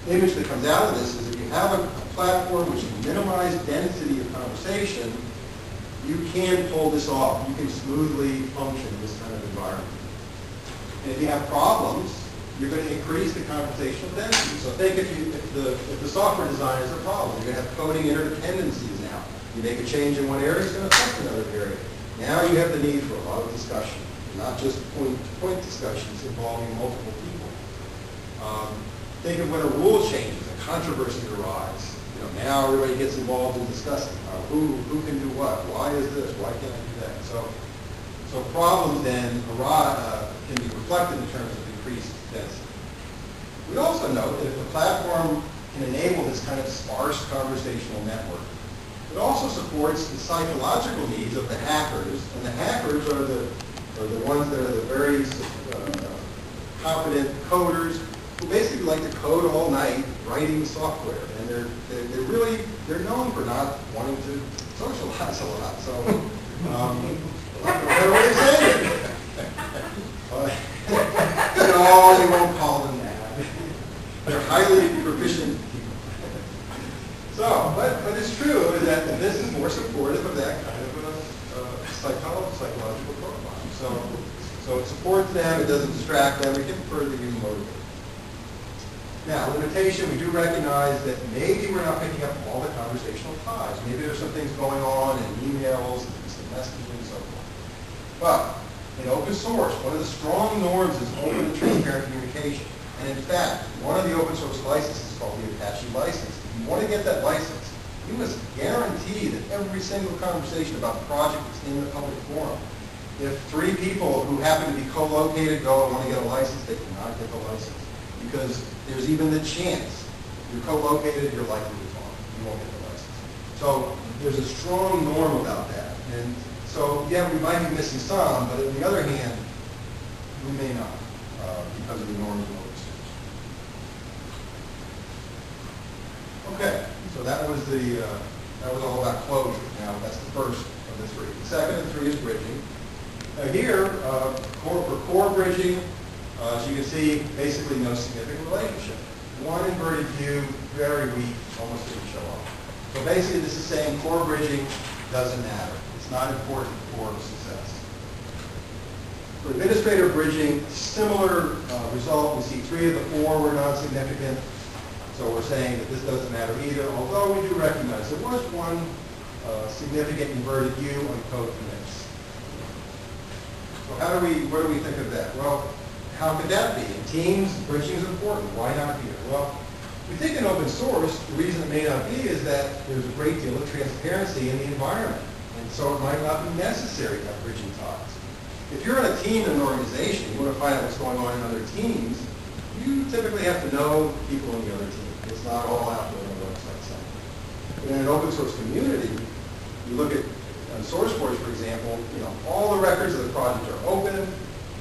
image that comes out of this is if you have a platform which can minimize density of conversation, you can pull this off. You can smoothly function in this kind of environment. And if you have problems, you're going to increase the conversational density. So think if the software design is a problem, you're going to have coding interdependencies now. You make a change in one area, it's going to affect another area. Now you have the need for a lot of discussion, not just point-to-point discussions involving multiple people. Think of when a rule changes, a controversy arises. Now everybody gets involved in discussing who can do what, why is this, why can't I do that? So problems then can be reflected in terms of increased density. We also note that if the platform can enable this kind of sparse conversational network, it also supports the psychological needs of the hackers, and the hackers are the ones that are the very competent coders who basically like to code all night writing software, and they're known for not wanting to socialize a lot. So, better way of saying it. No, we won't call them that. They're highly proficient people. So, but it's true that this is more supportive of that kind of a psychological profile. So it supports them, it doesn't distract them, it can further use motivate. Now, limitation, we do recognize that maybe we're not picking up all the conversational ties. Maybe there's some things going on in emails, and some messaging, and so forth. But in open source, one of the strong norms is open and transparent communication. And in fact, one of the open source licenses is called the Apache license. If you want to get that license, you must guarantee that every single conversation about the project is in the public forum. If 3 people who happen to be co-located go and want to get a license, they cannot get the license. Because there's even the chance you're co-located, you're likely to talk. You won't get the license. So there's a strong norm about that. And so, yeah, we might be missing some, but on the other hand, we may not because of the norms of open source. Okay, so that was all about closure. Now that's the first of the 3. The second of the 3 is bridging. Now here, for core bridging, as you can see, basically no significant relationship. One inverted view, very weak, almost didn't show up. So basically this is saying core bridging doesn't matter. It's not important for success. For administrator bridging, similar result. We see 3 of the 4 were non-significant. So we're saying that this doesn't matter either, although we do recognize there was one significant inverted view on code commits. So what do we think of that? Well, how could that be? In teams, bridging is important. Why not here? Well, we think in open source, the reason it may not be is that there's a great deal of transparency in the environment. And so it might not be necessary to have bridging ties. If you're in a team in an organization, you want to find out what's going on in other teams, you typically have to know people in the other team. It's not all out there on the website somewhere. But in an open source community, you look at SourceForge, for example, all the records of the project are open.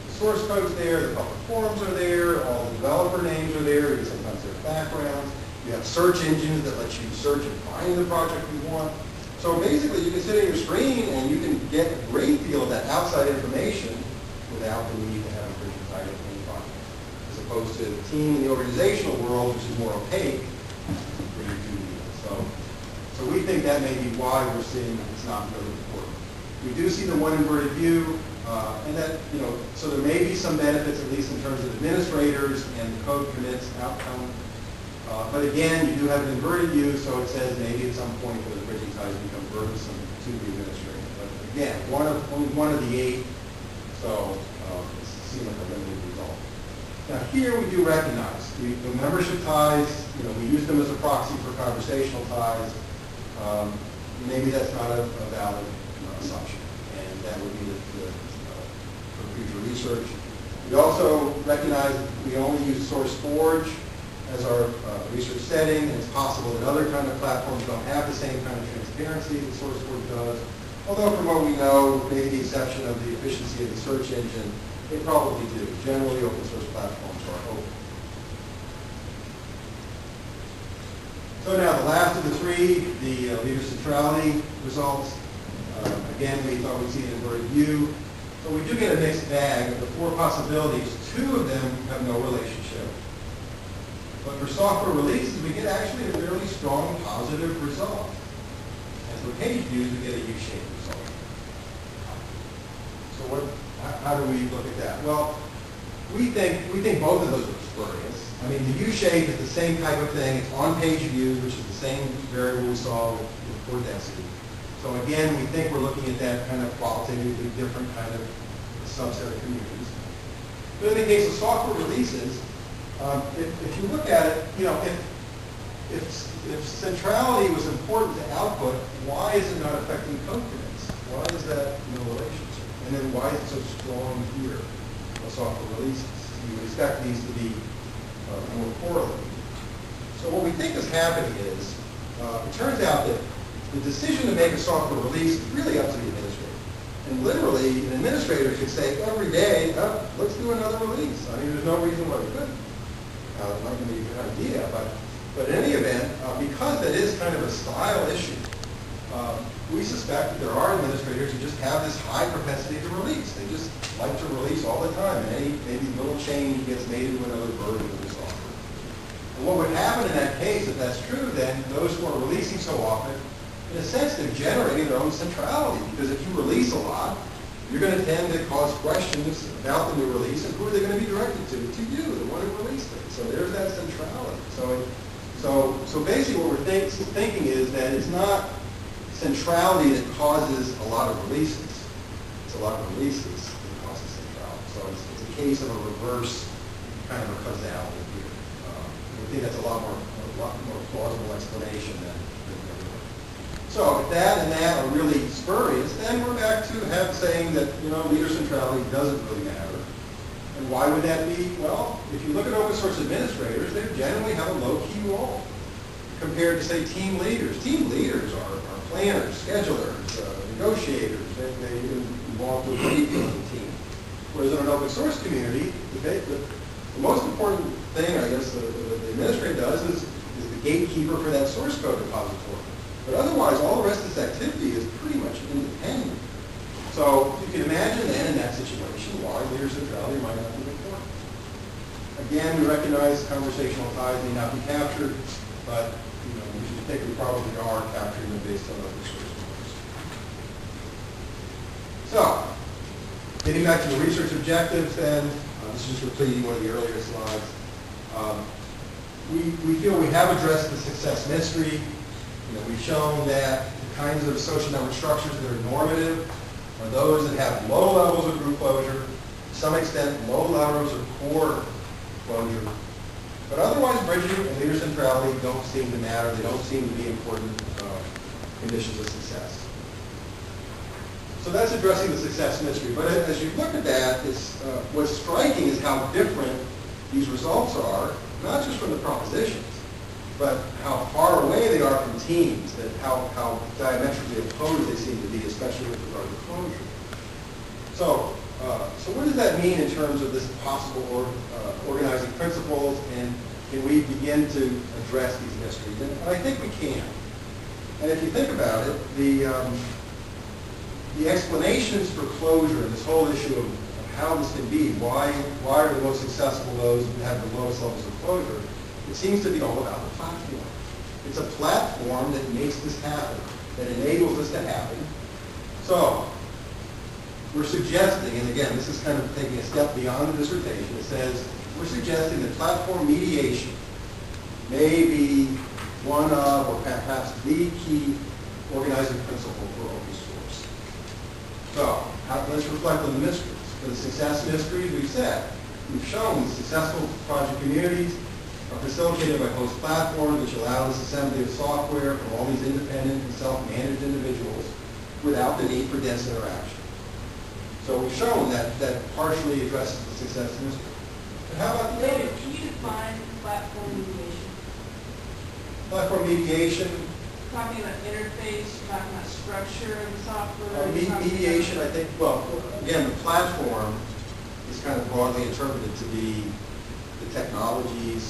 Source code's there, the public forums are there, all the developer names are there, even sometimes their backgrounds. You have search engines that let you search and find the project you want. So basically, you can sit on your screen and you can get a great deal of that outside information without the need to have a bridging tie in any project, as opposed to the team in the organizational world, which is more opaque, where you do need it. So we think that may be why we're seeing it's not really important. We do see the one inverted view. And that, so there may be some benefits, at least in terms of administrators and the code commits outcome. But again, you do have an inverted view, so it says maybe at some point where the bridging ties become burdensome to the administrator. But again, only one of the 8, so it seems like a limited result. Now here we do recognize the membership ties, we use them as a proxy for conversational ties. Maybe that's not a valid assumption, and that would be for future research. We also recognize that we only use SourceForge as our research setting, and it's possible that other kind of platforms don't have the same kind of transparency that SourceForge does. Although from what we know, maybe the exception of the efficiency of the search engine, they probably do. Generally, open source platforms are open. So now the last of the 3, the leader centrality results. Again, we thought we'd see an inverted view. So we do get a mixed bag. Of the 4 possibilities, 2 of them have no relationship. But for software releases, we get actually a fairly strong positive result. And for page views, we get a U-shaped result. So how do we look at that? Well, we think both of those are spurious. I mean, the U-shape is the same type of thing. It's on page views, which is the same variable we saw with core density. So again, we think we're looking at that kind of qualitatively different kind of subset of communities. But in the case of software releases, if you look at it, you know, if centrality was important to output, why is it not affecting confidence? Why is that no relationship? And then why is it so strong here with software releases? You would expect these to be more correlated. So what we think is happening is, it turns out that the decision to make a software release is really up to the administrator. And literally, an administrator could say every day, oh, let's do another release. I mean, there's no reason why we couldn't. It might be a good idea, but in any event, because that is kind of a style issue, we suspect that there are administrators who just have this high propensity to release. They just like to release all the time, and any maybe little change gets made into another version of the software. And what would happen in that case, if that's true, then those who are releasing so often, in a sense, they're generating their own centrality, because if you release a lot, you're going to tend to cause questions about the new release, and who are they going to be directed to? To you, the one who released it. So there's that centrality. So basically what we're thinking is that it's not centrality that causes a lot of releases. It's a lot of releases that causes centrality. So it's a case of a reverse kind of a causality here. We think that's a lot more plausible explanation than so if that and that are really spurious, then we're back to saying that, you know, leader centrality doesn't really matter. And why would that be? Well, if you look at open source administrators, they generally have a low-key role compared to, say, team leaders. Team leaders are planners, schedulers, negotiators. They involve a great deal of the team. Whereas in an open source community, the most important thing, I guess, the administrator does is the gatekeeper for that source code repository. But otherwise, all the rest of this activity is pretty much independent. So you can imagine then in that situation why leader centrality might not be important. Again, we recognize conversational ties may not be captured, but you know, we should think we probably are capturing them based on open source norms. So, getting back to the research objectives then, this is just repeating one of the earlier slides. We feel we have addressed the success mystery. You know, we've shown that the kinds of social network structures that are normative are those that have low levels of group closure, to some extent low levels of core closure. But otherwise, bridging and leader centrality don't seem to matter. They don't seem to be important conditions of success. So that's addressing the success mystery. But as you look at that, what's striking is how different these results are, not just from the propositions, but how far away they are from teams, that how diametrically opposed they seem to be, especially with regard to closure. So what does that mean in terms of this possible organizing principles, and can we begin to address these mysteries? And I think we can. And if you think about it, the explanations for closure and this whole issue of how this can be, why are the most successful those who have the lowest levels of closure, it seems to be all about the platform. It's a platform that makes this happen, that enables this to happen. So, we're suggesting, and again, this is kind of taking a step beyond the dissertation, it says, we're suggesting that platform mediation may be one of, or perhaps the key organizing principle for open source. So, let's reflect on the mysteries. For the success mysteries, we've shown successful project communities are facilitated by host platforms, which allow this assembly of software from all these independent and self-managed individuals without the need for dense interaction. So we've shown that partially addresses the success mystery. But how about the David, can you define platform mediation? Platform mediation. Talking about interface, talking about structure of the software. Mediation, I think, well, again, the platform is kind of broadly interpreted to be the technologies